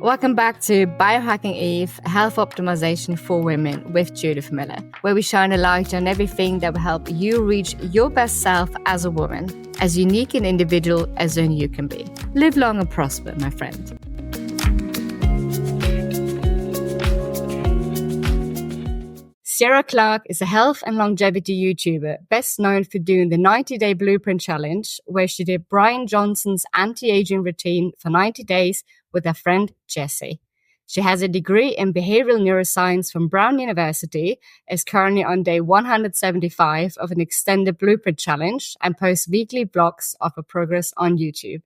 Welcome back to Biohacking Eve, Health Optimization for Women with Judith Miller, where we shine a light on everything that will help you reach your best self as a woman, as unique and individual as only you can be. Live long and prosper, my friend. Sierra Clark is a health and longevity YouTuber, best known for doing the 90-day blueprint challenge, where she did Bryan Johnson's anti-aging routine for 90 days with her friend Jessie. She has a degree in behavioural neuroscience from Brown University, is currently on day 175 of an extended blueprint challenge, and posts weekly blogs of her progress on YouTube.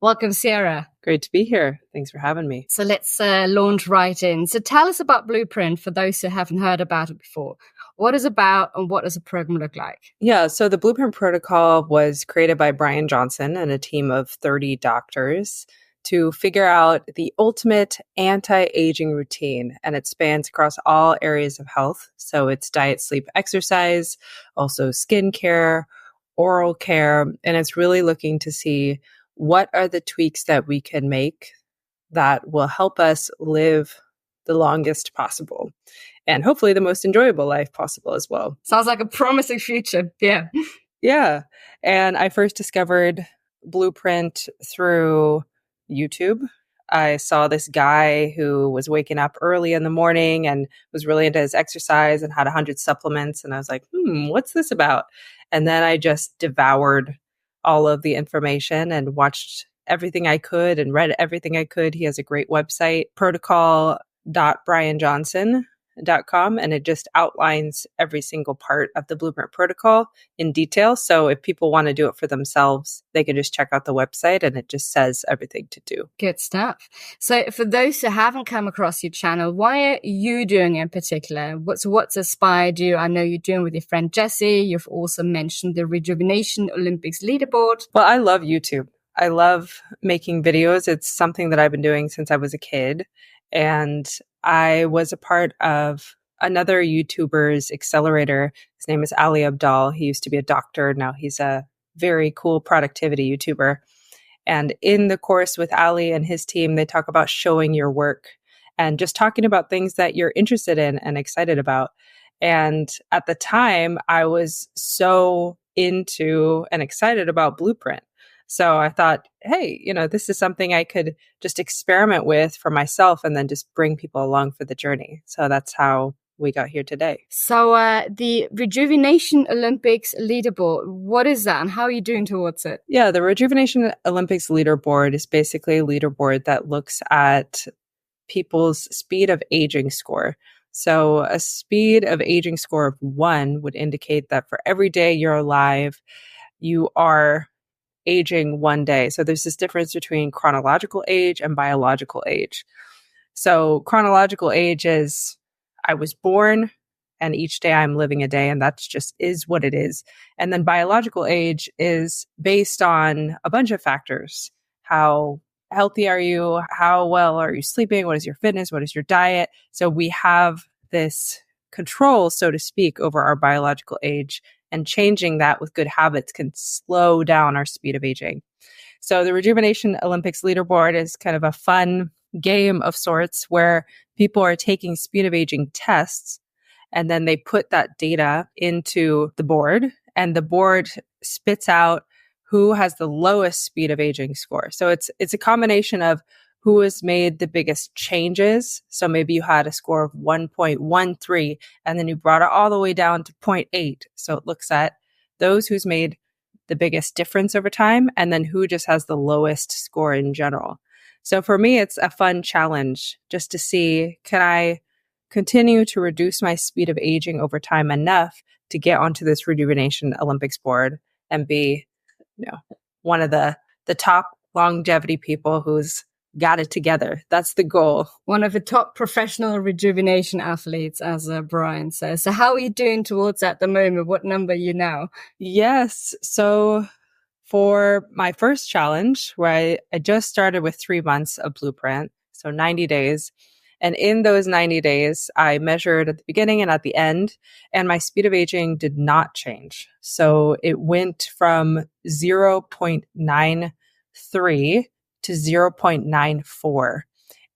Welcome, Sierra. Great to be here. Thanks for having me. So let's launch right in. So tell us about Blueprint for those who haven't heard about it before. What is it about and what does the program look like? Yeah, so the Blueprint protocol was created by Bryan Johnson and a team of 30 doctors to figure out the ultimate anti-aging routine. And it spans across all areas of health. So it's diet, sleep, exercise, also skincare, oral care. And it's really looking to see what are the tweaks that we can make that will help us live the longest possible and hopefully the most enjoyable life possible as well. Sounds like a promising future. Yeah. Yeah. And I first discovered Blueprint through YouTube. I saw this guy who was waking up early in the morning and was really into his exercise and had 100 supplements. And I was like, what's this about? And then I just devoured all of the information and watched everything I could and read everything I could. He has a great website, protocol.bryanjohnson.com, and it just outlines every single part of the Blueprint protocol in detail. So if people want to do it for themselves, they can just check out the website and it just says everything to do. Good stuff. So for those who haven't come across your channel, why are you doing it in particular? What's inspired you? I know you're doing with your friend Jessie. You've also mentioned the Rejuvenation Olympics leaderboard. Well, I love YouTube. I love making videos. It's something that I've been doing since I was a kid. And I was a part of another YouTuber's accelerator. His name is Ali Abdal. He used to be a doctor. Now he's a very cool productivity YouTuber. And in the course with Ali and his team, they talk about showing your work and just talking about things that you're interested in and excited about. And at the time, I was so into and excited about Blueprint. So I thought, hey, this is something I could just experiment with for myself and then just bring people along for the journey. So that's how we got here today. So the Rejuvenation Olympics leaderboard, what is that and how are you doing towards it? Yeah, the Rejuvenation Olympics leaderboard is basically a leaderboard that looks at people's speed of aging score. So a speed of aging score of 1 would indicate that for every day you're alive, you are aging 1 day. So there's this difference between chronological age and biological age. So chronological age is I was born and each day I'm living a day, and that's just is what it is. And then biological age is based on a bunch of factors. How healthy are you? How well are you sleeping? What is your fitness? What is your diet? So we have this control, so to speak, over our biological age. And changing that with good habits can slow down our speed of aging. So the Rejuvenation Olympics leaderboard is kind of a fun game of sorts where people are taking speed of aging tests and then they put that data into the board and the board spits out who has the lowest speed of aging score. So it's a combination of who has made the biggest changes. So maybe you had a score of 1.13 and then you brought it all the way down to 0.8. So it looks at those who's made the biggest difference over time and then who just has the lowest score in general. So for me, it's a fun challenge just to see, can I continue to reduce my speed of aging over time enough to get onto this Rejuvenation Olympics board and be, one of the top longevity people who's got it together. That's the goal. One of the top professional rejuvenation athletes, as Bryan says. So how are you doing towards that at the moment? What number are you now? Yes. So for my first challenge, where I just started with 3 months of Blueprint, so 90 days. And in those 90 days, I measured at the beginning and at the end, and my speed of aging did not change. So it went from 0.93 to 0.94.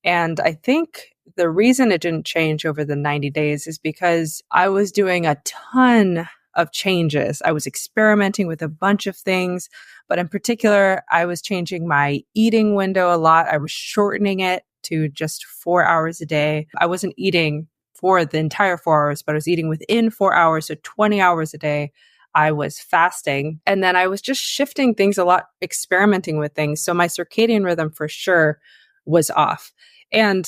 And I think the reason it didn't change over the 90 days is because I was doing a ton of changes. I was experimenting with a bunch of things, but in particular, I was changing my eating window a lot. I was shortening it to just 4 hours a day. I wasn't eating for the entire 4 hours, but I was eating within 4 hours, so 20 hours a day. I was fasting. And then I was just shifting things a lot, experimenting with things. So my circadian rhythm for sure was off. And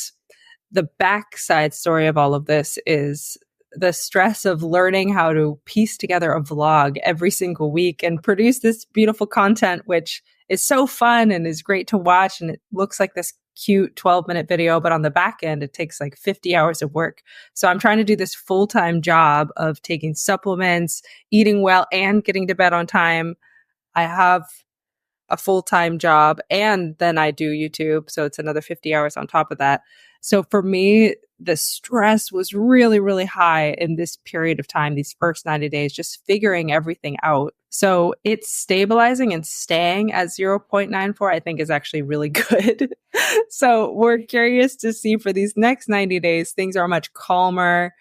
the backside story of all of this is the stress of learning how to piece together a vlog every single week and produce this beautiful content, which is so fun and is great to watch. And it looks like this cute 12-minute video, but on the back end, it takes like 50 hours of work. So I'm trying to do this full-time job of taking supplements, eating well, and getting to bed on time. I have a full-time job and then I do YouTube. So it's another 50 hours on top of that. So for me, the stress was really, really high in this period of time, these first 90 days, just figuring everything out. So it's stabilizing and staying at 0.94, I think is actually really good. So we're curious to see for these next 90 days, things are much calmer.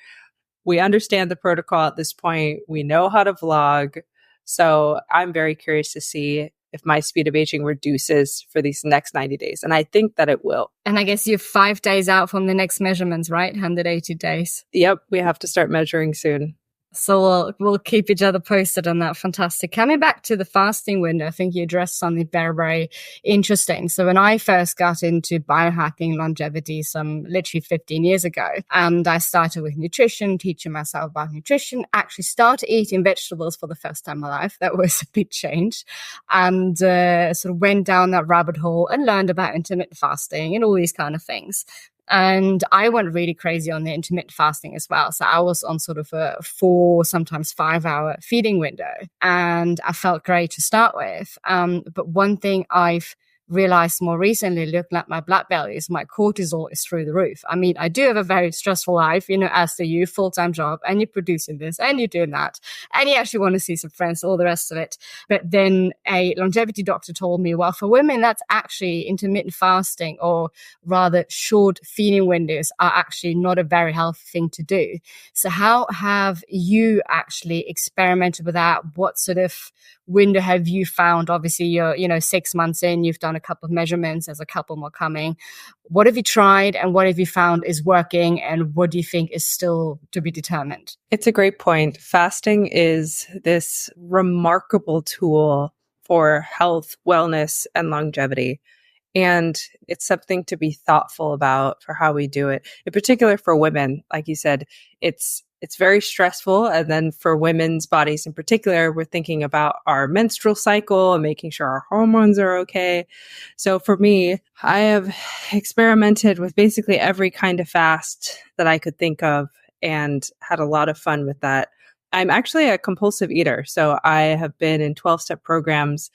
We understand the protocol at this point. We know how to vlog. So I'm very curious to see if my speed of aging reduces for these next 90 days. And I think that it will. And I guess you're 5 days out from the next measurements, right? 180 days. Yep. We have to start measuring soon. So we'll keep each other posted on that. Fantastic. Coming back to the fasting window, I think you addressed something very, very interesting. So when I first got into biohacking longevity some literally 15 years ago, and I started with nutrition, teaching myself about nutrition, actually started eating vegetables for the first time in my life. That was a big change. And sort of went down that rabbit hole and learned about intermittent fasting and all these kind of things. And I went really crazy on the intermittent fasting as well. So I was on sort of a 4, sometimes 5 hour feeding window. And I felt great to start with. But one thing I've realized more recently, looking at my blood values, my cortisol is through the roof. I mean, I do have a very stressful life, as do you, full-time job, and you're producing this and you're doing that. And you actually want to see some friends, all the rest of it. But then a longevity doctor told me, well, for women, that's actually intermittent fasting, or rather short feeding windows are actually not a very healthy thing to do. So how have you actually experimented with that? What sort of window have you found? Obviously, you're 6 months in, you've done a couple of measurements, there's a couple more coming. What have you tried and what have you found is working, and what do you think is still to be determined? It's a great point. Fasting is this remarkable tool for health, wellness, and longevity. And it's something to be thoughtful about for how we do it. In particular for women, like you said, it's very stressful. And then for women's bodies in particular, we're thinking about our menstrual cycle and making sure our hormones are okay. So for me, I have experimented with basically every kind of fast that I could think of and had a lot of fun with that. I'm actually a compulsive eater. So I have been in 12-step programs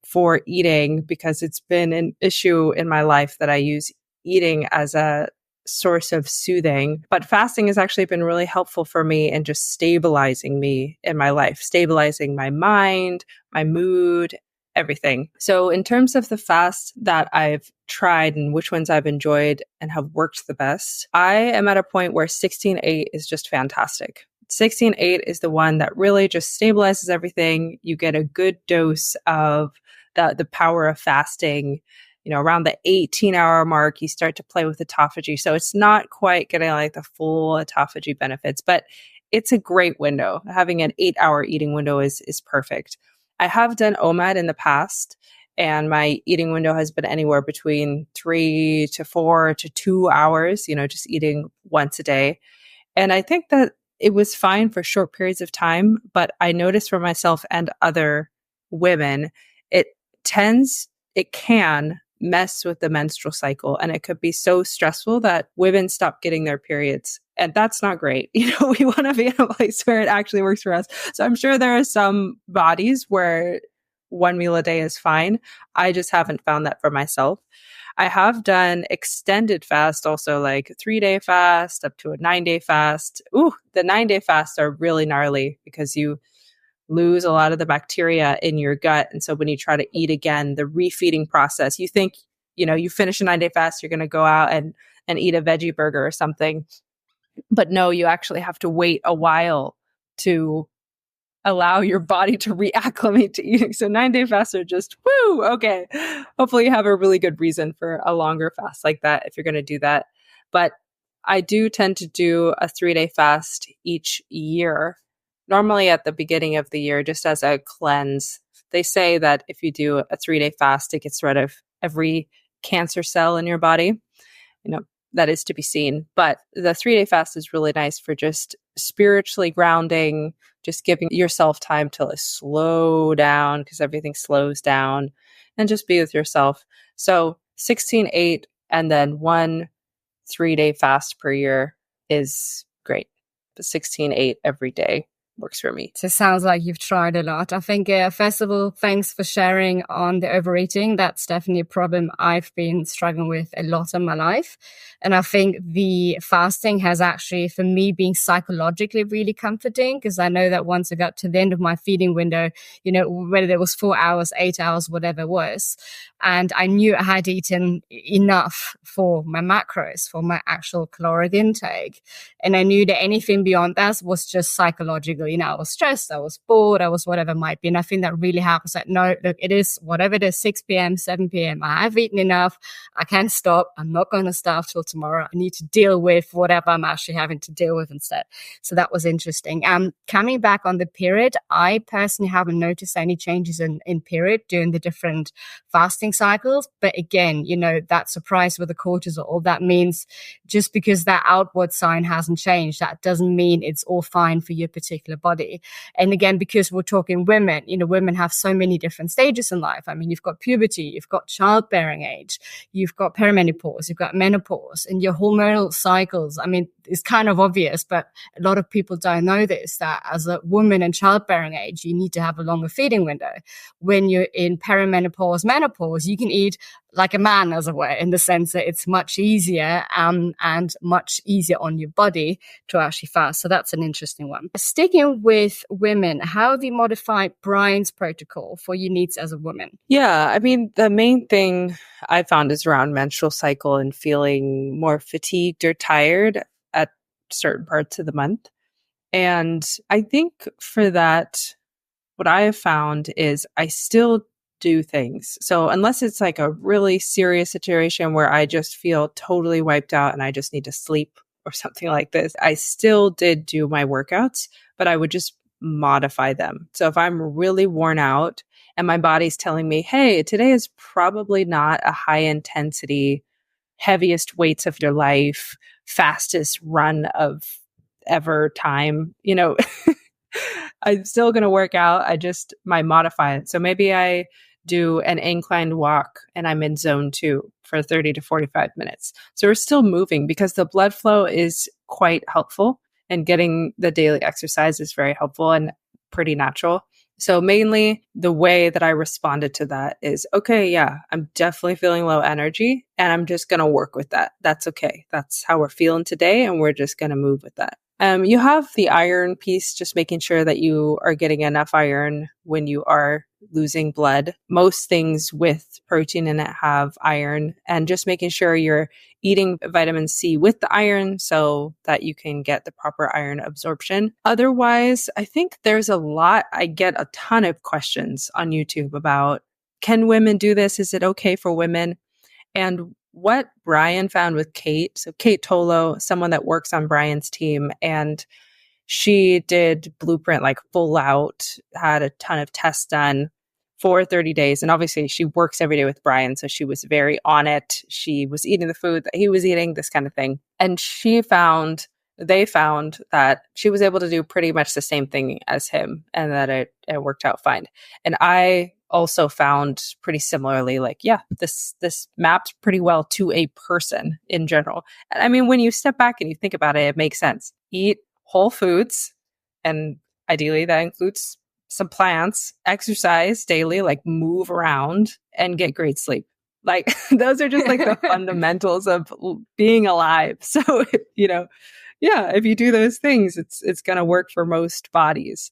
for eating because it's been an issue in my life that I use eating as a source of soothing. But fasting has actually been really helpful for me in just stabilizing me in my life, stabilizing my mind, my mood, everything. So in terms of the fast that I've tried and which ones I've enjoyed and have worked the best, I am at a point where 16-8 is just fantastic. 16-8 is the one that really just stabilizes everything. You get a good dose of the power of fasting. Around the 18-hour mark, you start to play with autophagy. So it's not quite getting like the full autophagy benefits, but it's a great window. Having an 8-hour eating window is perfect. I have done OMAD in the past, and my eating window has been anywhere between 3 to 4 to 2 hours, just eating once a day. And I think that it was fine for short periods of time, but I noticed for myself and other women, it can mess with the menstrual cycle, and it could be so stressful that women stop getting their periods. And that's not great. We want to be in a place where it actually works for us. So I'm sure there are some bodies where one meal a day is fine. I just haven't found that for myself. I have done extended fast, also like 3-day fast up to a 9-day fast. Ooh, the 9-day fasts are really gnarly because you lose a lot of the bacteria in your gut. And so when you try to eat again, the refeeding process, you think you finish a 9-day fast, you're going to go out and eat a veggie burger or something. But no, you actually have to wait a while to allow your body to reacclimate to eating. So 9-day fasts are just, woo, okay. Hopefully you have a really good reason for a longer fast like that if you're going to do that. But I do tend to do a 3-day fast each year, normally at the beginning of the year, just as a cleanse. They say that if you do a 3-day fast, it gets rid of every cancer cell in your body. That is to be seen. But the 3-day fast is really nice for just spiritually grounding, just giving yourself time to slow down because everything slows down, and just be with yourself. So 16-8 and then 1 3-day fast per year is great. But 16-8 every day works for me. So it sounds like you've tried a lot. I think, first of all, thanks for sharing on the overeating. That's definitely a problem I've been struggling with a lot in my life. And I think the fasting has actually, for me, been psychologically really comforting, because I know that once I got to the end of my feeding window, whether it was 4 hours, 8 hours, whatever it was, and I knew I had eaten enough for my macros, for my actual caloric intake. And I knew that anything beyond that was just psychological. I was stressed, I was bored, I was whatever it might be. And I think that really helps. Like, no, look, it is whatever it is, 6 p.m., 7 p.m. I have eaten enough. I can't stop. I'm not going to starve till tomorrow. I need to deal with whatever I'm actually having to deal with instead. So that was interesting. Coming back on the period, I personally haven't noticed any changes in period during the different fasting cycles. But again, that surprise with the cortisol, that means just because that outward sign hasn't changed, that doesn't mean it's all fine for your particular body. And again, because we're talking women, women have so many different stages in life. I mean, you've got puberty, you've got childbearing age, you've got perimenopause, you've got menopause, and your hormonal cycles. I mean, it's kind of obvious, but a lot of people don't know this, that as a woman in childbearing age, you need to have a longer feeding window. When you're in perimenopause, menopause, you can eat like a man, as it were, in the sense that it's much easier and much easier on your body to actually fast. So that's an interesting one. Sticking with women, how have you modified Bryan's protocol for your needs as a woman? Yeah, I mean, the main thing I found is around menstrual cycle and feeling more fatigued or tired at certain parts of the month. And I think for that, what I have found is I still do things. So unless it's like a really serious situation where I just feel totally wiped out and I just need to sleep or something like this, I still did do my workouts, but I would just modify them. So if I'm really worn out and my body's telling me, hey, today is probably not a high intensity, heaviest weights of your life, fastest run of ever time, I'm still going to work out. I just might modify it. So maybe I do an inclined walk and I'm in zone 2 for 30 to 45 minutes. So we're still moving because the blood flow is quite helpful, and getting the daily exercise is very helpful and pretty natural. So mainly the way that I responded to that is, okay, yeah, I'm definitely feeling low energy and I'm just going to work with that. That's okay. That's how we're feeling today. And we're just going to move with that. You have the iron piece, just making sure that you are getting enough iron when you are losing blood. Most things with protein in it have iron, and just making sure you're eating vitamin C with the iron so that you can get the proper iron absorption. Otherwise, I think there's a lot. I get a ton of questions on YouTube about, can women do this? Is it okay for women? And what Bryan found with Kate, so Kate Tolo, someone that works on Bryan's team, and she did Blueprint like full out, had a ton of tests done for 30 days. And obviously she works every day with Bryan, so she was very on it. She was eating the food that he was eating, this kind of thing. And they found that she was able to do pretty much the same thing as him, and that it worked out fine. And I also found pretty similarly, like, yeah, this maps pretty well to a person in general. And I mean, when you step back and you think about it, it makes sense. Eat whole foods, and ideally that includes some plants, exercise daily, like move around, and get great sleep. Like those are just like the fundamentals of being alive. So, yeah, if you do those things, it's going to work for most bodies.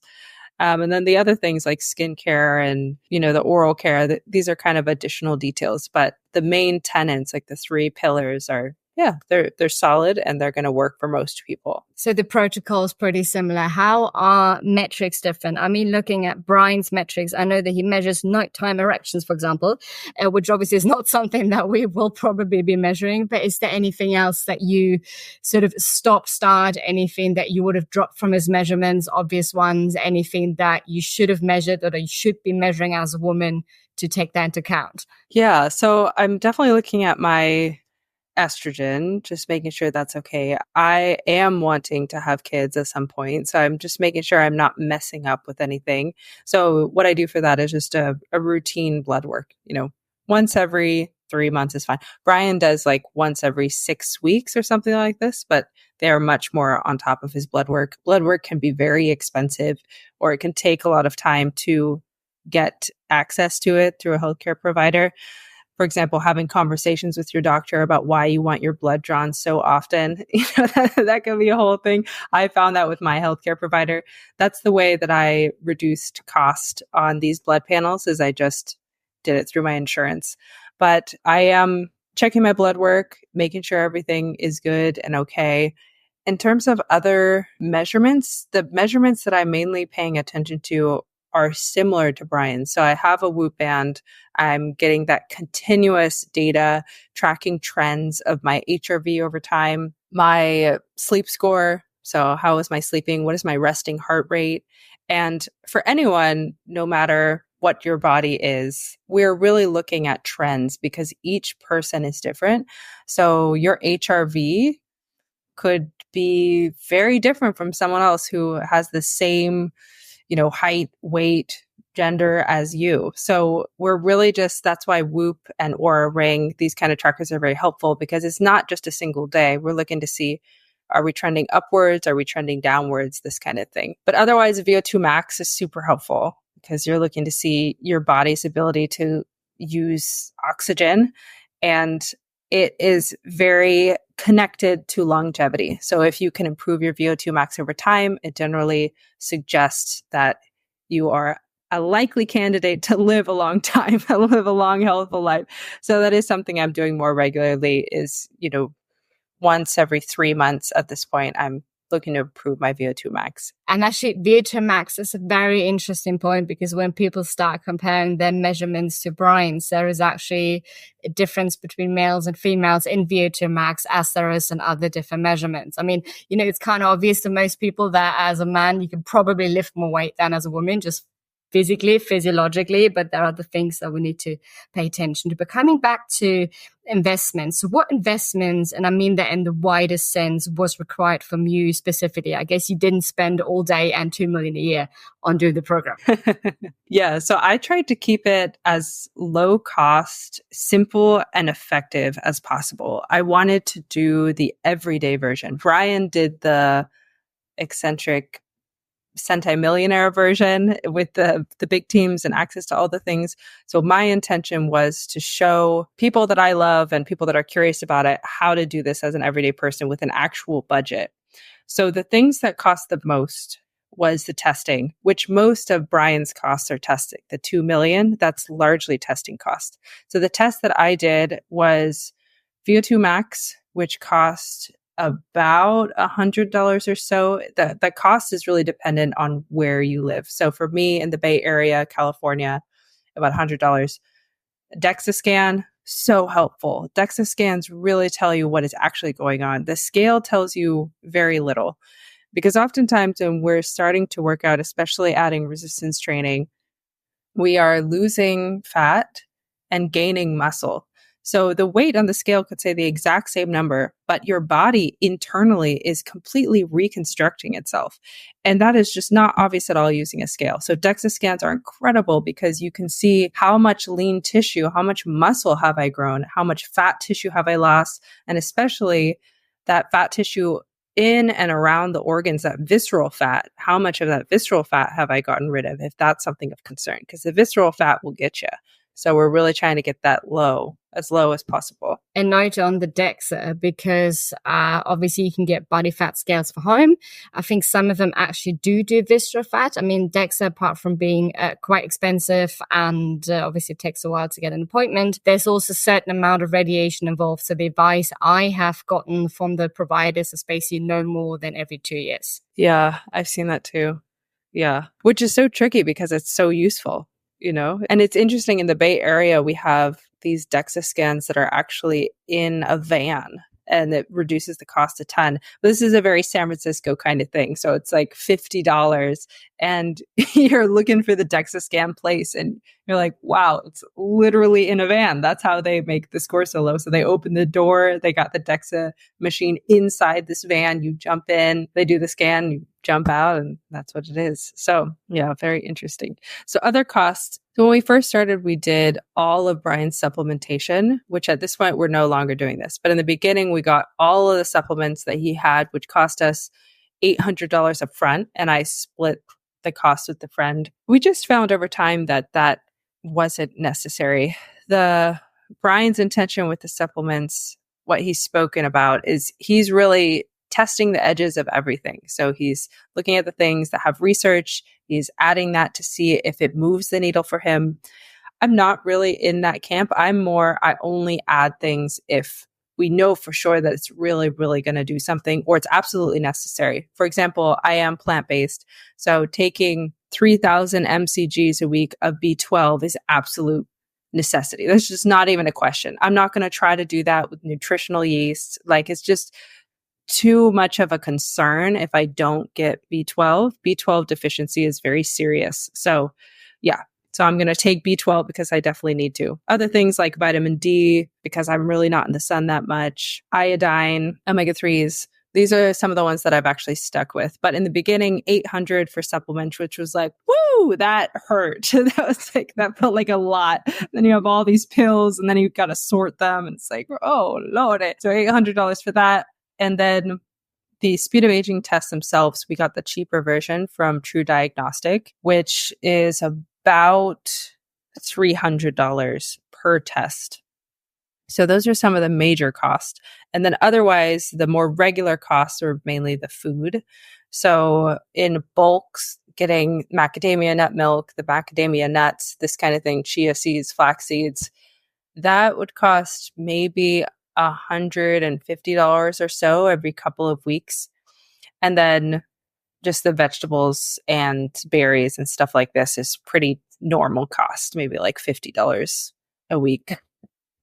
And then the other things like skincare and, the oral care, these are kind of additional details. But the main tenets, like the three pillars are, they're solid and they're going to work for most people. So the protocol is pretty similar. How are metrics different? I mean, looking at Bryan's metrics, I know that he measures nighttime erections, for example, which obviously is not something that we will probably be measuring. But is there anything else that you sort of start, anything that you would have dropped from his measurements, obvious ones, anything that you should have measured or that you should be measuring as a woman to take that into account? Yeah. So I'm definitely looking at my estrogen, just making sure that's okay. I am wanting to have kids at some point. So I'm just making sure I'm not messing up with anything. So what I do for that is just a routine blood work, once every 3 months is fine. Bryan does like once every 6 weeks or something like this, but they are much more on top of his blood work. Blood work can be very expensive, or it can take a lot of time to get access to it through a healthcare provider. For example, having conversations with your doctor about why you want your blood drawn so often, that can be a whole thing. I found that with my healthcare provider. That's the way that I reduced cost on these blood panels, is I just did it through my insurance. But I am checking my blood work, making sure everything is good and okay. In terms of other measurements, the measurements that I'm mainly paying attention to are similar to Bryan's. So I have a Whoop band. I'm getting that continuous data, tracking trends of my HRV over time, my sleep score. So how is my sleeping? What is my resting heart rate? And for anyone, no matter what your body is, we're really looking at trends because each person is different. So your HRV could be very different from someone else who has the same height, weight, gender as you. So we're really that's why Whoop and Oura Ring, these kind of trackers are very helpful because it's not just a single day. We're looking to see, are we trending upwards? Are we trending downwards? This kind of thing. But otherwise, VO2 max is super helpful because you're looking to see your body's ability to use oxygen, and it is very connected to longevity. So if you can improve your VO2 max over time, it generally suggests that you are a likely candidate to live a long time, live a long, healthful life. So that is something I'm doing more regularly is, once every 3 months at this point, I'm looking to improve my VO2 max. And actually, VO2 max is a very interesting point because when people start comparing their measurements to Bryan's, there is actually a difference between males and females in VO2 max as there is in other different measurements. I mean, it's kind of obvious to most people that as a man, you can probably lift more weight than as a woman, just physically, physiologically, but there are other things that we need to pay attention to. But coming back to investments, so what investments, and I mean that in the widest sense, was required from you specifically? I guess you didn't spend all day and 2 million a year on doing the program. Yeah, so I tried to keep it as low cost, simple, and effective as possible. I wanted to do the everyday version. Bryan did the eccentric centimillionaire version with the big teams and access to all the things. So my intention was to show people that I love and people that are curious about it how to do this as an everyday person with an actual budget. So the things that cost the most was the testing, which most of Bryan's costs are testing. The 2 million, that's largely testing cost. So the test that I did was VO2 max, which cost about $100 or so. The cost is really dependent on where you live. So for me in the Bay Area, California, about $100. DEXA scan, so helpful. DEXA scans really tell you what is actually going on. The scale tells you very little because oftentimes when we're starting to work out, especially adding resistance training, we are losing fat and gaining muscle. So the weight on the scale could say the exact same number, but your body internally is completely reconstructing itself. And that is just not obvious at all using a scale. So DEXA scans are incredible because you can see how much lean tissue, how much muscle have I grown, how much fat tissue have I lost, and especially that fat tissue in and around the organs, that visceral fat, how much of that visceral fat have I gotten rid of if that's something of concern? Because the visceral fat will get you. So we're really trying to get that low as possible. a note on the DEXA because obviously you can get body fat scales for home. I think some of them actually do visceral fat. I mean, DEXA, apart from being quite expensive and obviously it takes a while to get an appointment, there's also a certain amount of radiation involved. So the advice I have gotten from the providers is basically no more than every 2 years. Yeah, I've seen that too. Yeah, which is so tricky because it's so useful, And it's interesting, in the Bay Area, we have these DEXA scans that are actually in a van, and it reduces the cost a ton. But this is a very San Francisco kind of thing. So it's like $50 and you're looking for the DEXA scan place and you're like, wow, it's literally in a van. That's how they make the score so low. So they open the door, they got the DEXA machine inside this van, you jump in, they do the scan, you jump out, and that's what it is. So yeah, very interesting. So other costs. So when we first started, we did all of Bryan's supplementation, which at this point, we're no longer doing this. But in the beginning, we got all of the supplements that he had, which cost us $800 up front. And I split the cost with the friend. We just found over time that that wasn't necessary. Bryan's intention with the supplements, what he's spoken about, is he's really testing the edges of everything. So he's looking at the things that have research. He's adding that to see if it moves the needle for him. I'm not really in that camp. I only add things if we know for sure that it's really, really going to do something or it's absolutely necessary. For example, I am plant-based. So taking 3,000 mcgs a week of B12 is absolute necessity. That's just not even a question. I'm not going to try to do that with nutritional yeast. Like, it's just too much of a concern if I don't get B12. B12 deficiency is very serious. So yeah. So I'm going to take B12 because I definitely need to. Other things like vitamin D, because I'm really not in the sun that much. Iodine, omega-3s. These are some of the ones that I've actually stuck with. But in the beginning, 800 for supplements, which was like, woo, that hurt. That felt like a lot. Then you have all these pills and then you got to sort them. And it's like, oh, Lord. So $800 for that. And then the speed of aging tests themselves, we got the cheaper version from True Diagnostic, which is about $300 per test. So those are some of the major costs. And then otherwise, the more regular costs are mainly the food. So in bulks, getting macadamia nut milk, the macadamia nuts, this kind of thing, chia seeds, flax seeds, that would cost maybe $150 or so every couple of weeks. And then just the vegetables and berries and stuff like this is pretty normal cost, maybe like $50 a week,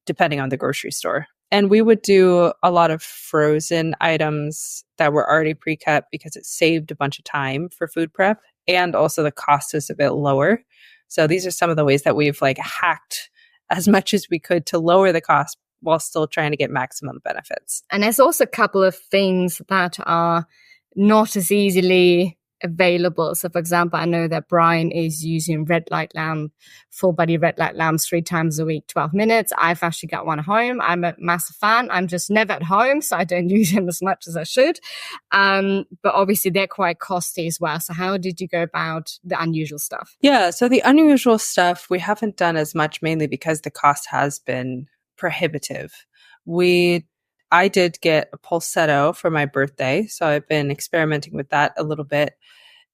depending on the grocery store. And we would do a lot of frozen items that were already pre-cut because it saved a bunch of time for food prep. And also the cost is a bit lower. So these are some of the ways that we've hacked as much as we could to lower the cost while still trying to get maximum benefits. And there's also a couple of things that are not as easily available. So for example, I know that Bryan is using red light lamp, full body red light lamps 3 times a week, 12 minutes. I've actually got one at home. I'm a massive fan. I'm just never at home, so I don't use them as much as I should. But obviously they're quite costly as well. So how did you go about the unusual stuff? Yeah, so the unusual stuff we haven't done as much, mainly because the cost has been prohibitive. I did get a Pulsetto for my birthday, so I've been experimenting with that a little bit.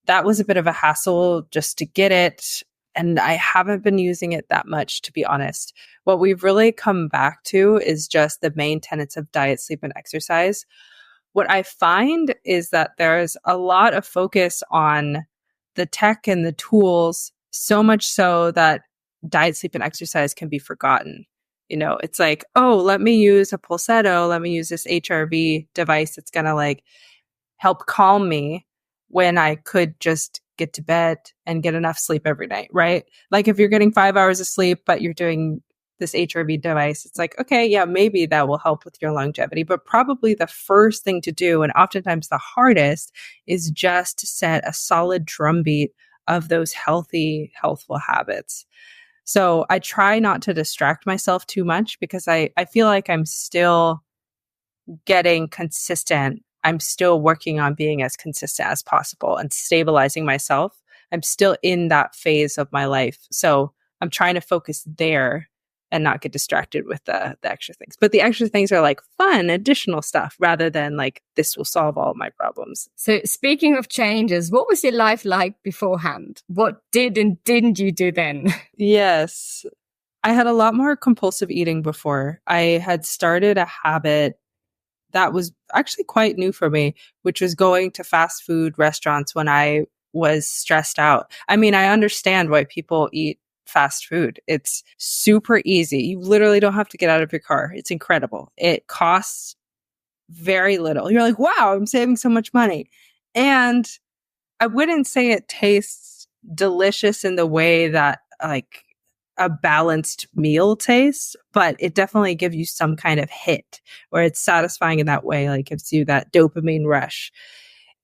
That was a bit of a hassle just to get it, and I haven't been using it that much, to be honest. What we've really come back to is just the main tenets of diet, sleep, and exercise. What I find is that there's a lot of focus on the tech and the tools, so much so that diet, sleep, and exercise can be forgotten. It's like, oh, let me use a Pulsetto. Let me use this HRV device that's going to help calm me when I could just get to bed and get enough sleep every night, right? Like if you're getting 5 hours of sleep, but you're doing this HRV device, it's like, okay, yeah, maybe that will help with your longevity. But probably the first thing to do, and oftentimes the hardest, is just to set a solid drumbeat of those healthy, healthful habits. So I try not to distract myself too much because I feel like I'm still getting consistent. I'm still working on being as consistent as possible and stabilizing myself. I'm still in that phase of my life. So I'm trying to focus there and not get distracted with the extra things. But the extra things are like fun, additional stuff rather than like, this will solve all my problems. So speaking of changes, what was your life like beforehand? What did and didn't you do then? Yes. I had a lot more compulsive eating before. I had started a habit that was actually quite new for me, which was going to fast food restaurants when I was stressed out. I mean, I understand why people eat fast food. It's super easy. You literally don't have to get out of your car. It's incredible. It costs very little. You're like, wow, I'm saving so much money. And I wouldn't say it tastes delicious in the way that like a balanced meal tastes, but it definitely gives you some kind of hit, or it's satisfying in that way, like gives you that dopamine rush.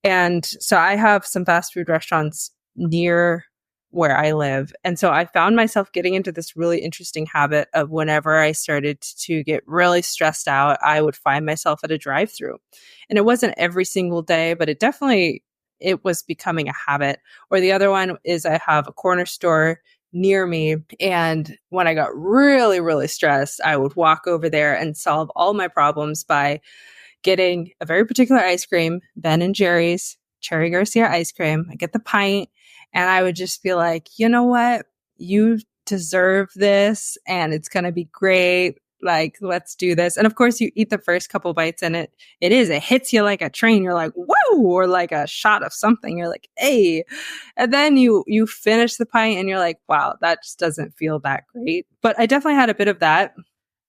And so I have some fast food restaurants near where I live. And so I found myself getting into this really interesting habit of whenever I started to get really stressed out, I would find myself at a drive-through. And it wasn't every single day, but it was becoming a habit. Or the other one is I have a corner store near me. And when I got really, really stressed, I would walk over there and solve all my problems by getting a very particular ice cream, Ben and Jerry's Cherry Garcia ice cream. I get the pint and I would just feel like, you know what? You deserve this and it's going to be great. Like, let's do this. And of course you eat the first couple bites and it hits you like a train. You're like, whoa, or like a shot of something. You're like, hey. And then you finish the pint and you're like, wow, that just doesn't feel that great. But I definitely had a bit of that.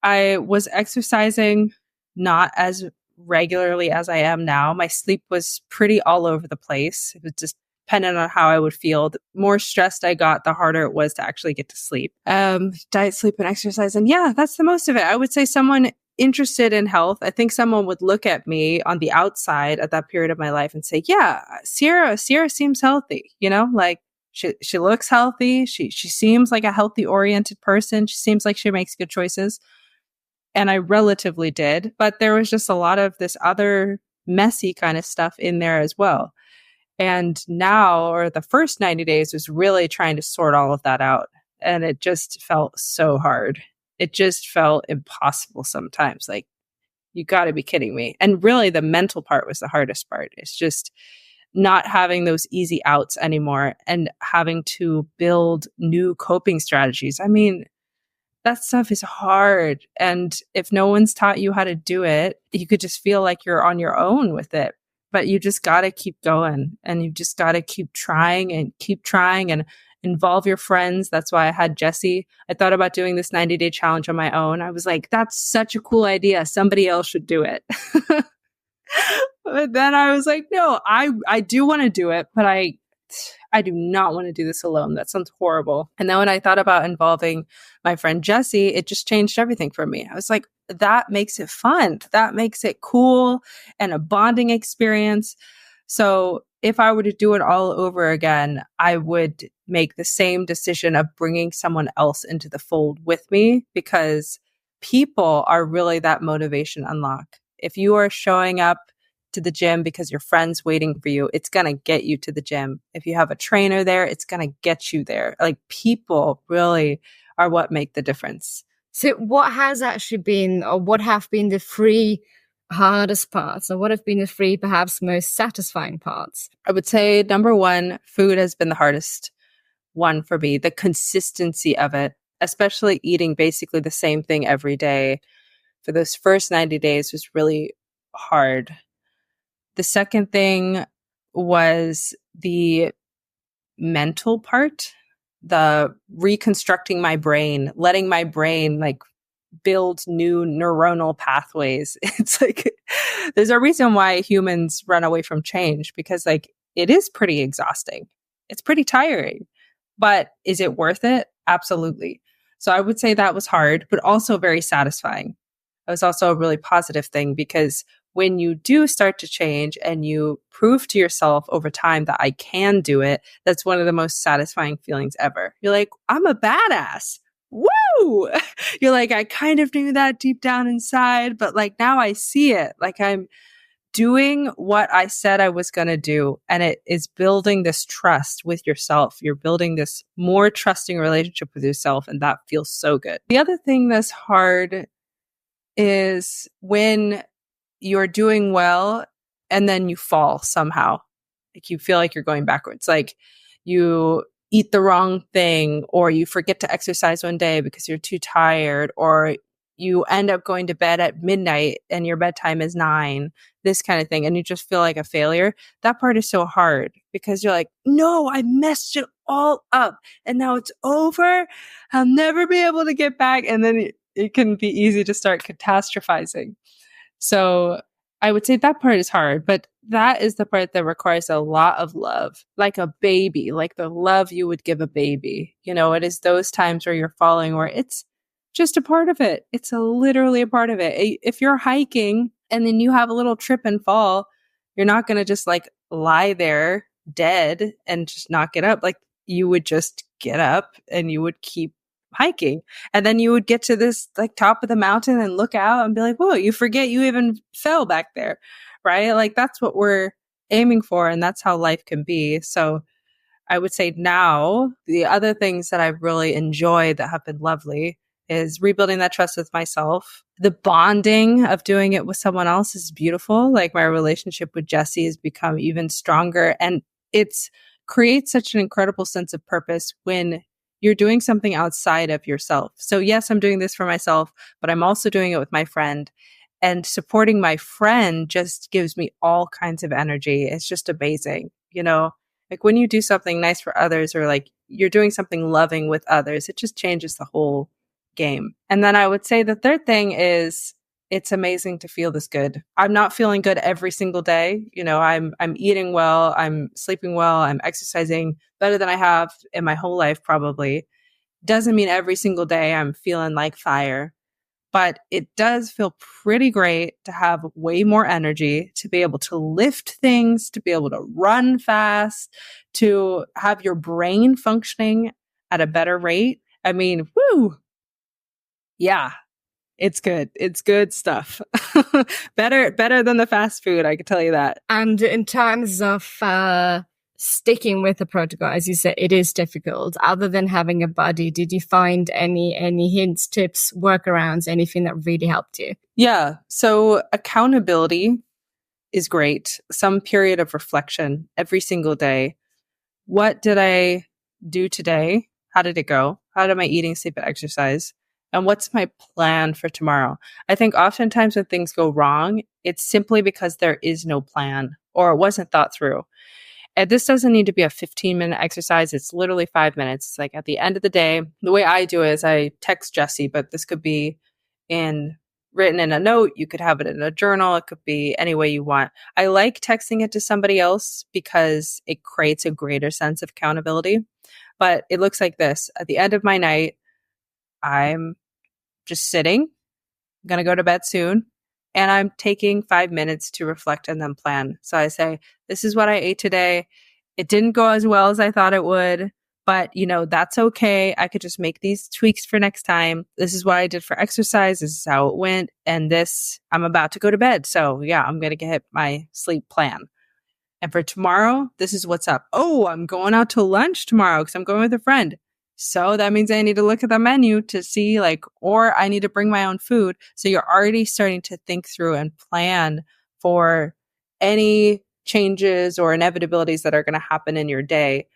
I was exercising not as regularly as I am now. My sleep was pretty all over the place. It was just dependent on how I would feel. The more stressed I got, the harder it was to actually get to sleep. Diet, sleep, and exercise. And yeah, that's the most of it. I would say someone interested in health, I think someone would look at me on the outside at that period of my life and say, yeah, Sierra seems healthy, like she looks healthy. She seems like a healthy oriented person. She seems like she makes good choices. And I relatively did, but there was just a lot of this other messy kind of stuff in there as well. And now, or the first 90 days was really trying to sort all of that out. And it just felt so hard. It just felt impossible sometimes. Like, you got to be kidding me. And really the mental part was the hardest part. It's just not having those easy outs anymore and having to build new coping strategies. I mean, that stuff is hard. And if no one's taught you how to do it, you could just feel like you're on your own with it. But you just got to keep going and you just got to keep trying and involve your friends. That's why I had Jesse. I thought about doing this 90-day challenge on my own. I was like, that's such a cool idea. Somebody else should do it. But then I was like, no, I do want to do it, but I do not want to do this alone. That sounds horrible. And then when I thought about involving my friend Jessie, it just changed everything for me. I was like, that makes it fun. That makes it cool and a bonding experience. So if I were to do it all over again, I would make the same decision of bringing someone else into the fold with me, because people are really that motivation unlock. If you are showing up to the gym because your friend's waiting for you, it's going to get you to the gym. If you have a trainer there, it's going to get you there. Like, people really are what make the difference. So what has actually been, or what have been the three hardest parts, or what have been the three perhaps most satisfying parts? I would say number one, food has been the hardest one for me. The consistency of it, especially eating basically the same thing every day for those first 90 days was really hard. The second thing was the mental part, the reconstructing my brain, letting my brain like build new neuronal pathways. It's like, there's a reason why humans run away from change, because like, it is pretty exhausting. It's pretty tiring, but is it worth it? Absolutely. So I would say that was hard, but also very satisfying. It was also a really positive thing, because when you do start to change and you prove to yourself over time that I can do it, that's one of the most satisfying feelings ever. You're like, I'm a badass. Woo! You're like, I kind of knew that deep down inside, but like now I see it. Like, I'm doing what I said I was going to do. And it is building this trust with yourself. You're building this more trusting relationship with yourself. And that feels so good. The other thing that's hard is when you're doing well and then you fall somehow. Like you feel like you're going backwards. Like you eat the wrong thing, or you forget to exercise one day because you're too tired, or you end up going to bed at midnight and your bedtime is 9, this kind of thing. And you just feel like a failure. That part is so hard because you're like, no, I messed it all up and now it's over. I'll never be able to get back. And then it can be easy to start catastrophizing. So I would say that part is hard, but that is the part that requires a lot of love, like a baby, like the love you would give a baby. You know, it is those times where you're falling, where it's just a part of it. It's literally a part of it. If you're hiking and then you have a little trip and fall, you're not going to just like lie there dead and just not get up. Like you would just get up and you would keep hiking. And then you would get to this like top of the mountain and look out and be like, whoa, you forget you even fell back there, right? Like that's what we're aiming for. And that's how life can be. So I would say now the other things that I've really enjoyed that have been lovely is rebuilding that trust with myself. The bonding of doing it with someone else is beautiful. Like my relationship with Jesse has become even stronger, and it's creates such an incredible sense of purpose when you're doing something outside of yourself. So yes, I'm doing this for myself, but I'm also doing it with my friend, and supporting my friend just gives me all kinds of energy. It's just amazing. You know, like when you do something nice for others, or like you're doing something loving with others, it just changes the whole game. And then I would say the third thing is it's amazing to feel this good. I'm not feeling good every single day. You know, I'm eating well, I'm sleeping well, I'm exercising better than I have in my whole life probably. Doesn't mean every single day I'm feeling like fire, but it does feel pretty great to have way more energy, to be able to lift things, to be able to run fast, to have your brain functioning at a better rate. I mean, woo! Yeah, it's good. It's good stuff. better than the fast food, I can tell you that. And in terms of sticking with the protocol, as you said, it is difficult. Other than having a buddy, did you find any hints, tips, workarounds, anything that really helped you? Yeah. So accountability is great. Some period of reflection every single day. What did I do today? How did it go? How did my eating, sleep, and exercise? And what's my plan for tomorrow? I think oftentimes when things go wrong, it's simply because there is no plan or it wasn't thought through. And this doesn't need to be a 15-minute exercise. It's literally 5 minutes. It's like at the end of the day, the way I do it is I text Jesse, but this could be written in a note. You could have it in a journal. It could be any way you want. I like texting it to somebody else because it creates a greater sense of accountability. But it looks like this. At the end of my night, I'm just sitting. I'm going to go to bed soon. And I'm taking 5 minutes to reflect and then plan. So I say, this is what I ate today. It didn't go as well as I thought it would, but you know, that's okay. I could just make these tweaks for next time. This is what I did for exercise. This is how it went. And this, I'm about to go to bed. So yeah, I'm going to get my sleep plan. And for tomorrow, this is what's up. Oh, I'm going out to lunch tomorrow because I'm going with a friend. So that means I need to look at the menu to see or I need to bring my own food. So you're already starting to think through and plan for any changes or inevitabilities that are going to happen in your day.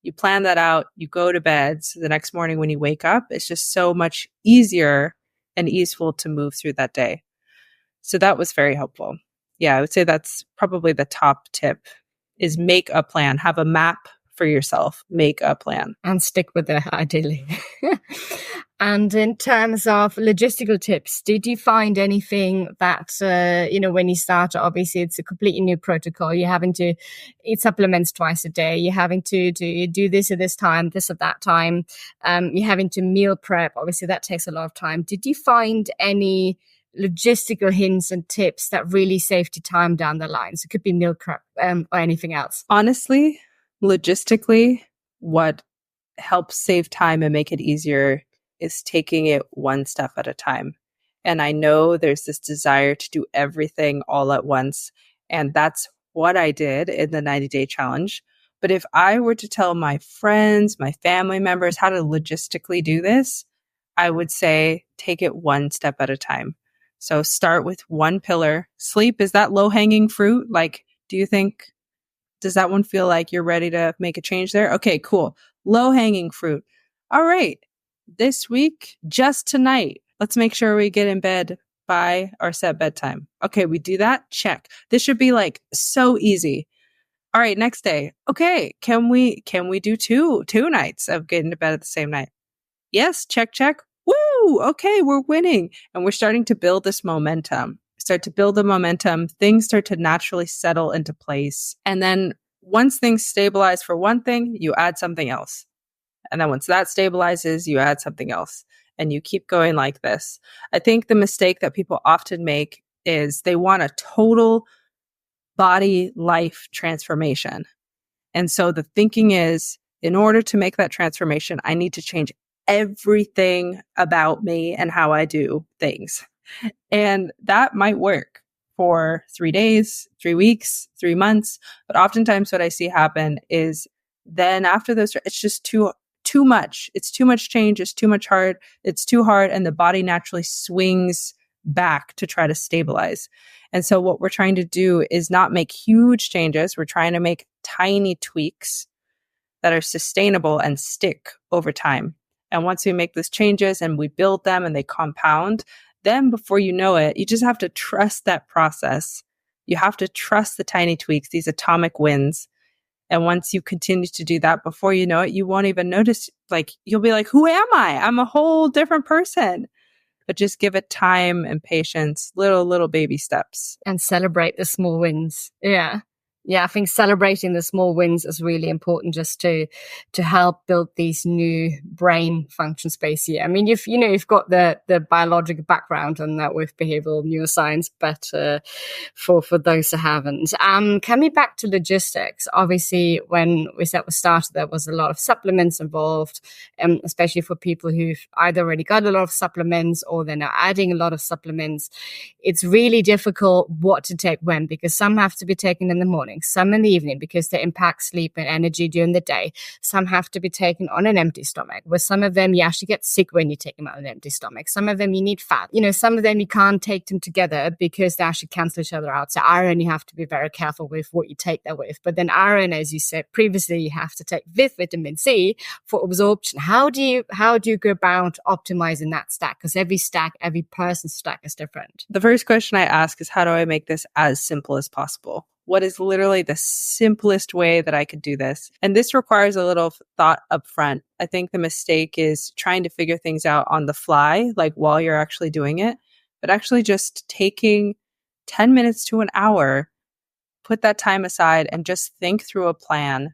You plan that out, you go to bed. So the next morning when you wake up, it's just so much easier and easeful to move through that day. So that was very helpful. Yeah, I would say that's probably the top tip is make a plan, have a map for yourself, make a plan. And stick with it, ideally. And in terms of logistical tips, did you find anything that, when you start, obviously it's a completely new protocol. You're having to eat supplements twice a day. You're having to do this at this time, this at that time. You're having to meal prep. Obviously that takes a lot of time. Did you find any logistical hints and tips that really saved you time down the line? So it could be meal prep or anything else. Honestly, logistically, what helps save time and make it easier is taking it one step at a time. And I know there's this desire to do everything all at once. And that's what I did in the 90-day challenge. But if I were to tell my friends, my family members how to logistically do this, I would say take it one step at a time. So start with one pillar. Sleep, is that low-hanging fruit? Like, does that one feel like you're ready to make a change there? Okay, cool. Low-hanging fruit. All right. This week, just tonight, let's make sure we get in bed by our set bedtime. Okay, we do that. Check. This should be like so easy. All right, next day. Okay, can we do two nights of getting to bed at the same night? Yes, check. Woo! Okay, we're winning. And we're starting to build this momentum. Start to build the momentum. Things start to naturally settle into place. And then once things stabilize for one thing, you add something else. And then once that stabilizes, you add something else. And you keep going like this. I think the mistake that people often make is they want a total body life transformation. And so the thinking is, in order to make that transformation, I need to change everything about me and how I do things. And that might work for 3 days, 3 weeks, 3 months. But oftentimes what I see happen is then after those, it's just too much. It's too much change. It's too much hard. It's too hard. And the body naturally swings back to try to stabilize. And so what we're trying to do is not make huge changes. We're trying to make tiny tweaks that are sustainable and stick over time. And once we make those changes and we build them and they compound, then before you know it, you just have to trust that process. You have to trust the tiny tweaks, these atomic wins. And once you continue to do that, before you know it, you won't even notice, like, you'll be like, who am I? I'm a whole different person. But just give it time and patience, little baby steps. And celebrate the small wins. Yeah. Yeah, I think celebrating the small wins is really important just to help build these new brain function space here. I mean, you've got the biological background on that with behavioral neuroscience, but for those who haven't. Coming back to logistics, obviously when we said we started, there was a lot of supplements involved, especially for people who've either already got a lot of supplements or they're now adding a lot of supplements. It's really difficult what to take when, because some have to be taken in the morning, some in the evening because they impact sleep and energy during the day. Some have to be taken on an empty stomach. With some of them, you actually get sick when you take them on an empty stomach. Some of them you need fat. Some of them you can't take them together because they actually cancel each other out. So iron, you have to be very careful with what you take that with. But then iron, as you said previously, you have to take with vitamin C for absorption. How do you go about optimizing that stack? Because every person's stack is different. The first question I ask is, how do I make this as simple as possible? What is literally the simplest way that I could do this? And this requires a little thought up front. I think the mistake is trying to figure things out on the fly, like while you're actually doing it, but actually just taking 10 minutes to an hour, put that time aside and just think through a plan.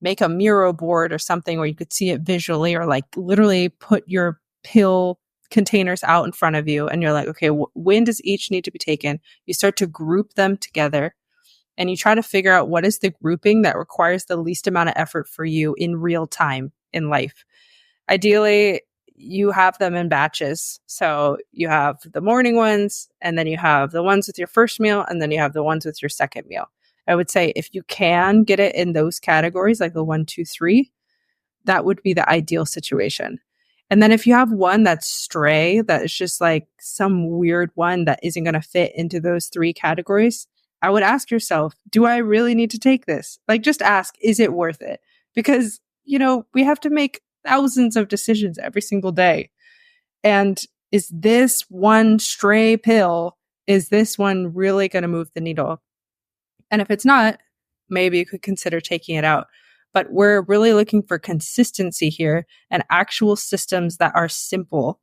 Make a Miro board or something where you could see it visually, or like literally put your pill containers out in front of you and you're like, okay, when does each need to be taken? You start to group them together. And you try to figure out what is the grouping that requires the least amount of effort for you in real time in life. Ideally, you have them in batches. So you have the morning ones, and then you have the ones with your first meal, and then you have the ones with your second meal. I would say if you can get it in those categories, like the 1, 2, 3, that would be the ideal situation. And then if you have one that's stray, that is just like some weird one that isn't going to fit into those 3 categories, I would ask yourself, do I really need to take this? Like, just ask, is it worth it? Because, we have to make thousands of decisions every single day. And is this one stray pill, is this one really going to move the needle? And if it's not, maybe you could consider taking it out. But we're really looking for consistency here and actual systems that are simple.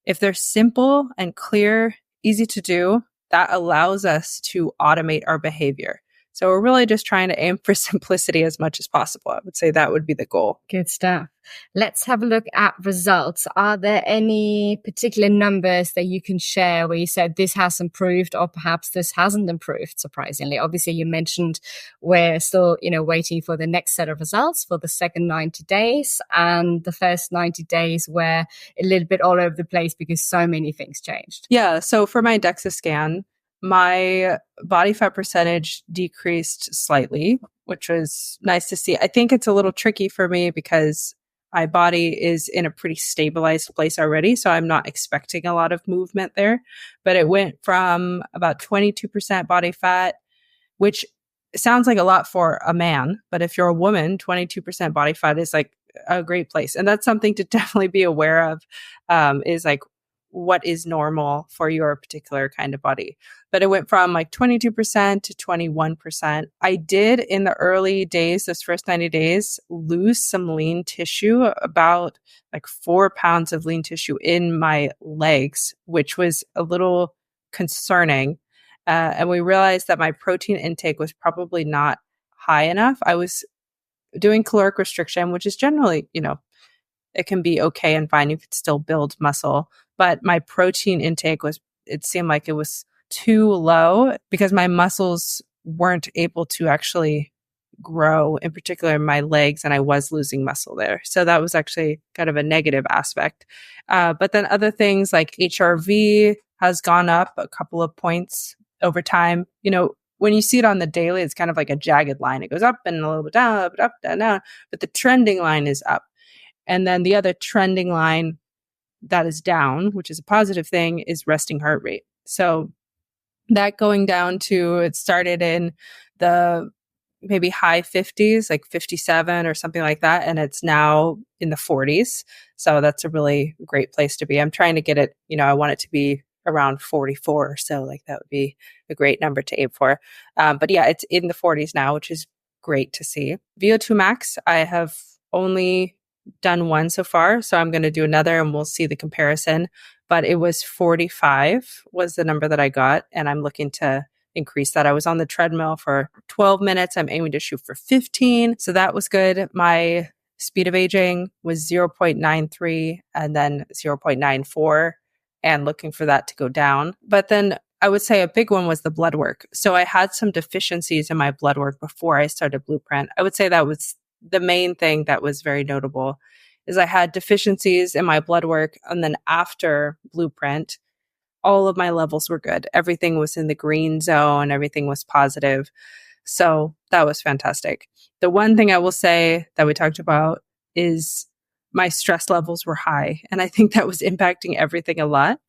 If they're simple and clear, easy to do, that allows us to automate our behavior. So we're really just trying to aim for simplicity as much as possible. I would say that would be the goal. Good stuff. Let's have a look at results. Are there any particular numbers that you can share where you said this has improved or perhaps this hasn't improved, surprisingly? Obviously, you mentioned we're still, waiting for the next set of results for the second 90 days. And the first 90 days were a little bit all over the place because so many things changed. Yeah. So for my DEXA scan, my body fat percentage decreased slightly, which was nice to see. I think it's a little tricky for me because my body is in a pretty stabilized place already. So I'm not expecting a lot of movement there. But it went from about 22% body fat, which sounds like a lot for a man. But if you're a woman, 22% body fat is like a great place. And that's something to definitely be aware of, is like what is normal for your particular kind of body. But it went from like 22% to 21%. I did in the early days, this first 90 days, lose some lean tissue, about like 4 pounds of lean tissue in my legs, which was a little concerning. And we realized that my protein intake was probably not high enough. I was doing caloric restriction, which is generally, it can be okay and fine. You could still build muscle. But my protein intake it seemed like it was too low because my muscles weren't able to actually grow, in particular in my legs, and I was losing muscle there. So that was actually kind of a negative aspect. But then other things like HRV has gone up a couple of points over time. When you see it on the daily, it's kind of like a jagged line. It goes up and a little bit down, up, down, down. But the trending line is up. And then the other trending line that is down, which is a positive thing, is resting heart rate. So that going down to, it started in the maybe high 50s, like 57 or something like that. And it's now in the 40s. So that's a really great place to be. I'm trying to get it, I want it to be around 44 or so. Like that would be a great number to aim for. But yeah, it's in the 40s now, which is great to see. VO2 max, I have only done one so far. So I'm going to do another and we'll see the comparison. But it was 45 was the number that I got. And I'm looking to increase that. I was on the treadmill for 12 minutes. I'm aiming to shoot for 15. So that was good. My speed of aging was 0.93 and then 0.94, and looking for that to go down. But then I would say a big one was the blood work. So I had some deficiencies in my blood work before I started Blueprint. I would say that was the main thing that was very notable, is I had deficiencies in my blood work. And then after Blueprint, all of my levels were good. Everything was in the green zone. Everything was positive. So that was fantastic. The one thing I will say that we talked about is my stress levels were high. And I think that was impacting everything a lot.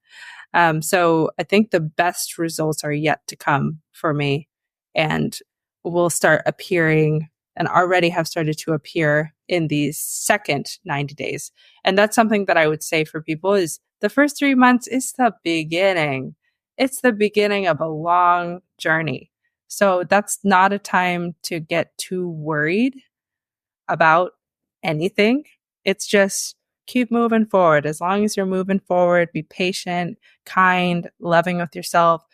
So I think the best results are yet to come for me and will start appearing and already have started to appear in these second 90 days. And that's something that I would say for people is the first 3 months is the beginning. It's the beginning of a long journey. So that's not a time to get too worried about anything. It's just keep moving forward. As long as you're moving forward, be patient, kind, loving with yourself,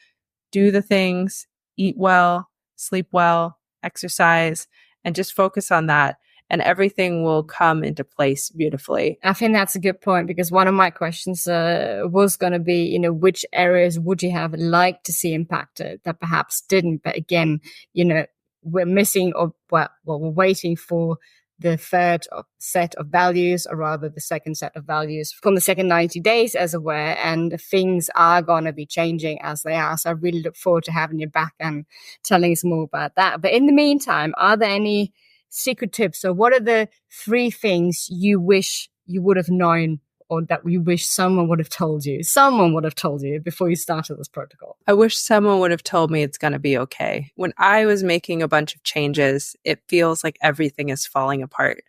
do the things, eat well, sleep well, exercise, and just focus on that. And everything will come into place beautifully. I think that's a good point, because one of my questions was going to be, which areas would you have liked to see impacted that perhaps didn't? But again, we're missing, or we're waiting for the third set of values, or rather the second set of values from the second 90 days, as it were, and things are going to be changing as they are. So I really look forward to having you back and telling us more about that. But in the meantime, are there any secret tips? So what are the 3 things you wish you would have known, or that you wish someone would have told you? Someone would have told you before you started this protocol. I wish someone would have told me it's going to be okay. When I was making a bunch of changes, it feels like everything is falling apart.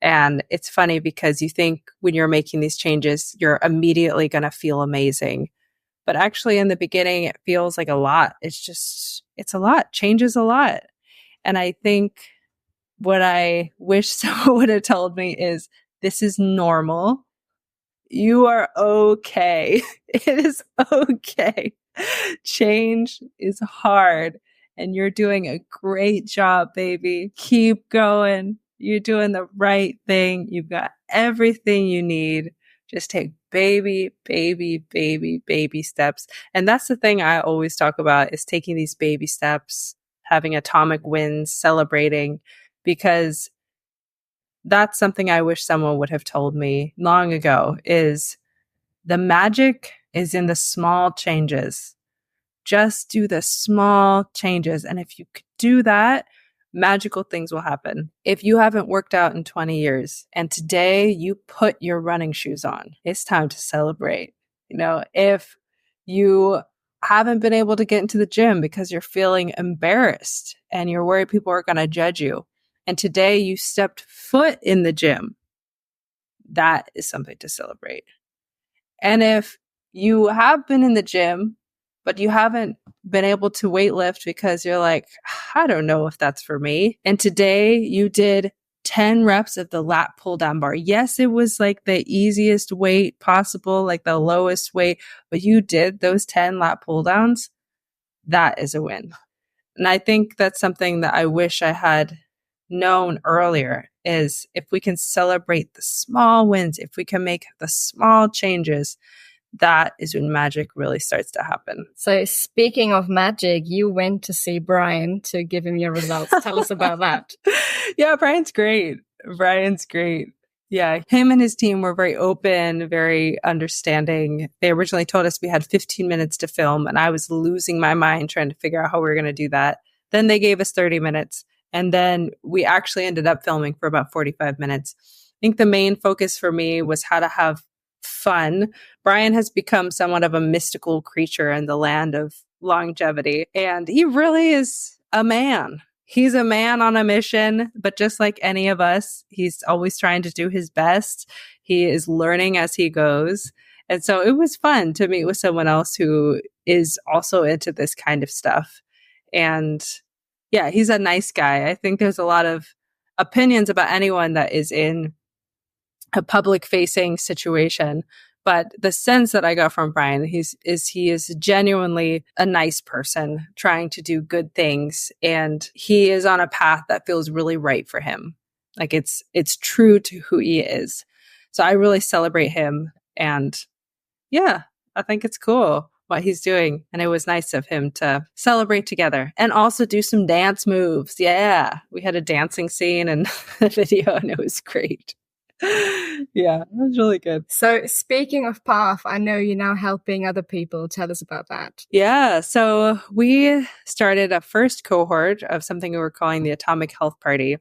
And it's funny because you think when you're making these changes, you're immediately going to feel amazing. But actually in the beginning, it feels like a lot. It's a lot. Change is a lot. And I think what I wish someone would have told me is, this is normal. You are okay. It is okay. Change is hard and you're doing a great job, baby. Keep going. You're doing the right thing. You've got everything you need. Just take baby steps. And that's the thing I always talk about, is taking these baby steps, having atomic wins, celebrating, because that's something I wish someone would have told me long ago, is the magic is in the small changes. Just do the small changes. And if you could do that, magical things will happen. If you haven't worked out in 20 years and today you put your running shoes on, it's time to celebrate. If you haven't been able to get into the gym because you're feeling embarrassed and you're worried people are going to judge you, and today you stepped foot in the gym, that is something to celebrate. And if you have been in the gym, but you haven't been able to weightlift because you're like, I don't know if that's for me. And today you did 10 reps of the lat pull down bar. Yes, it was like the easiest weight possible, like the lowest weight, but you did those 10 lat pull downs. That is a win. And I think that's something that I wish I had known earlier, is if we can celebrate the small wins, if we can make the small changes, that is when magic really starts to happen. So speaking of magic, you went to see Bryan to give him your results. Tell us about that. Yeah, Bryan's great. Yeah, him and his team were very open, very understanding. They originally told us we had 15 minutes to film, and I was losing my mind trying to figure out how we were going to do that. Then they gave us 30 minutes, and then we actually ended up filming for about 45 minutes. I think the main focus for me was how to have fun. Bryan has become somewhat of a mystical creature in the land of longevity, and he really is a man. He's a man on a mission, but just like any of us, he's always trying to do his best. He is learning as he goes. And so it was fun to meet with someone else who is also into this kind of stuff. And yeah, he's a nice guy. I think there's a lot of opinions about anyone that is in a public facing situation. But the sense that I got from Bryan, he is genuinely a nice person trying to do good things. And he is on a path that feels really right for him. Like it's true to who he is. So I really celebrate him. And yeah, I think it's cool what he's doing. And it was nice of him to celebrate together and also do some dance moves. Yeah, we had a dancing scene in the video and it was great. Yeah, it was really good. So speaking of path, I know you're now helping other people. Tell us about that. Yeah, so we started a first cohort of something we were calling the Atomic Health Party.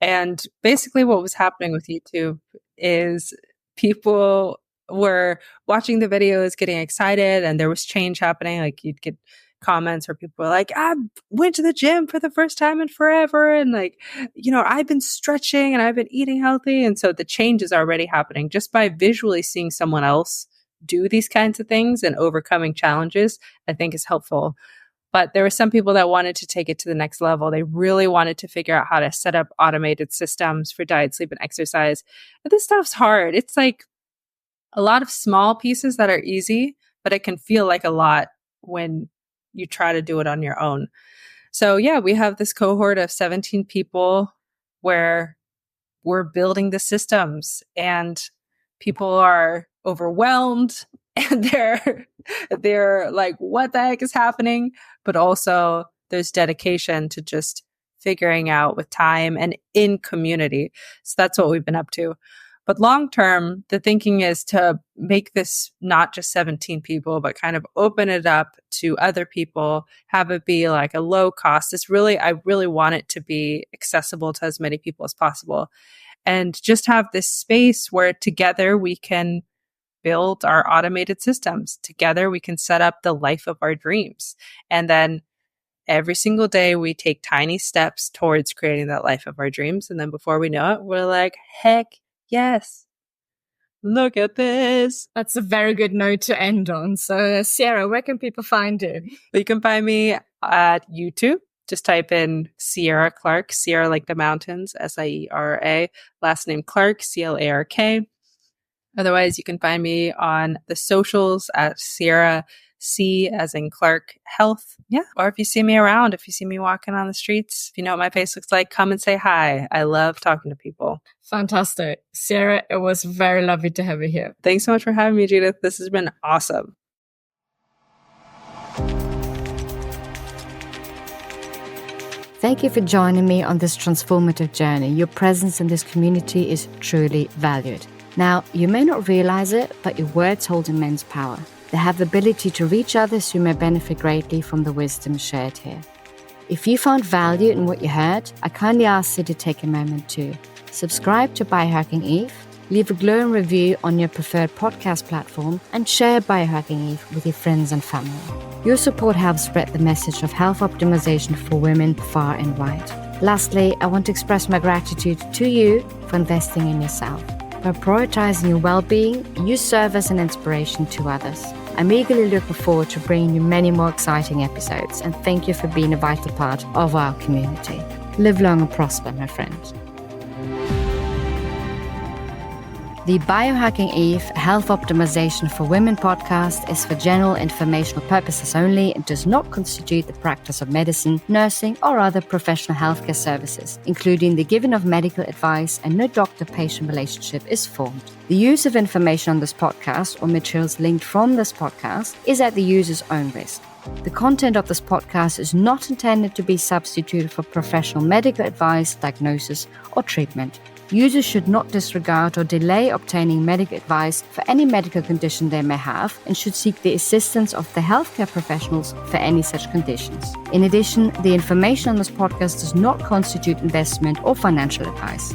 And basically what was happening with YouTube is people were watching the videos, getting excited, and there was change happening. Like you'd get comments where people were like, I went to the gym for the first time in forever. And like, I've been stretching and I've been eating healthy. And so the change is already happening just by visually seeing someone else do these kinds of things and overcoming challenges, I think is helpful. But there were some people that wanted to take it to the next level. They really wanted to figure out how to set up automated systems for diet, sleep, and exercise. But this stuff's hard. It's like a lot of small pieces that are easy, but it can feel like a lot when you try to do it on your own. So yeah, we have this cohort of 17 people where we're building the systems and people are overwhelmed and they're like, what the heck is happening? But also there's dedication to just figuring out with time and in community. So that's what we've been up to. But long term, the thinking is to make this not just 17 people, but kind of open it up to other people, have it be like a low cost. I really want it to be accessible to as many people as possible. And just have this space where together we can build our automated systems. Together we can set up the life of our dreams. And then every single day we take tiny steps towards creating that life of our dreams. And then before we know it, we're like, heck yes. Look at this. That's a very good note to end on. So, Sierra, where can people find you? You can find me at YouTube. Just type in Sierra Clark, Sierra like the mountains, Siera, last name Clark, Clark. Otherwise, you can find me on the socials at Sierra C as in Clark Health. Yeah. Or if you see me around, if you see me walking on the streets, if you know what my face looks like, come and say hi. I love talking to people. Fantastic. Sierra, it was very lovely to have you here. Thanks so much for having me, Judith. This has been awesome. Thank you for joining me on this transformative journey. Your presence in this community is truly valued. Now, you may not realize it, but your words hold immense power. They have the ability to reach others who may benefit greatly from the wisdom shared here. If you found value in what you heard, I kindly ask you to take a moment to subscribe to Biohacking Eve, leave a glowing review on your preferred podcast platform, and share Biohacking Eve with your friends and family. Your support helps spread the message of health optimization for women far and wide. Lastly, I want to express my gratitude to you for investing in yourself. By prioritizing your well-being, you serve as an inspiration to others. I'm eagerly looking forward to bringing you many more exciting episodes, and thank you for being a vital part of our community. Live long and prosper, my friend. The Biohacking Eve Health Optimization for Women podcast is for general informational purposes only and does not constitute the practice of medicine, nursing, or other professional healthcare services, including the giving of medical advice, and no doctor-patient relationship is formed. The use of information on this podcast or materials linked from this podcast is at the user's own risk. The content of this podcast is not intended to be substituted for professional medical advice, diagnosis, or treatment. Users should not disregard or delay obtaining medical advice for any medical condition they may have and should seek the assistance of the healthcare professionals for any such conditions. In addition, the information on this podcast does not constitute investment or financial advice.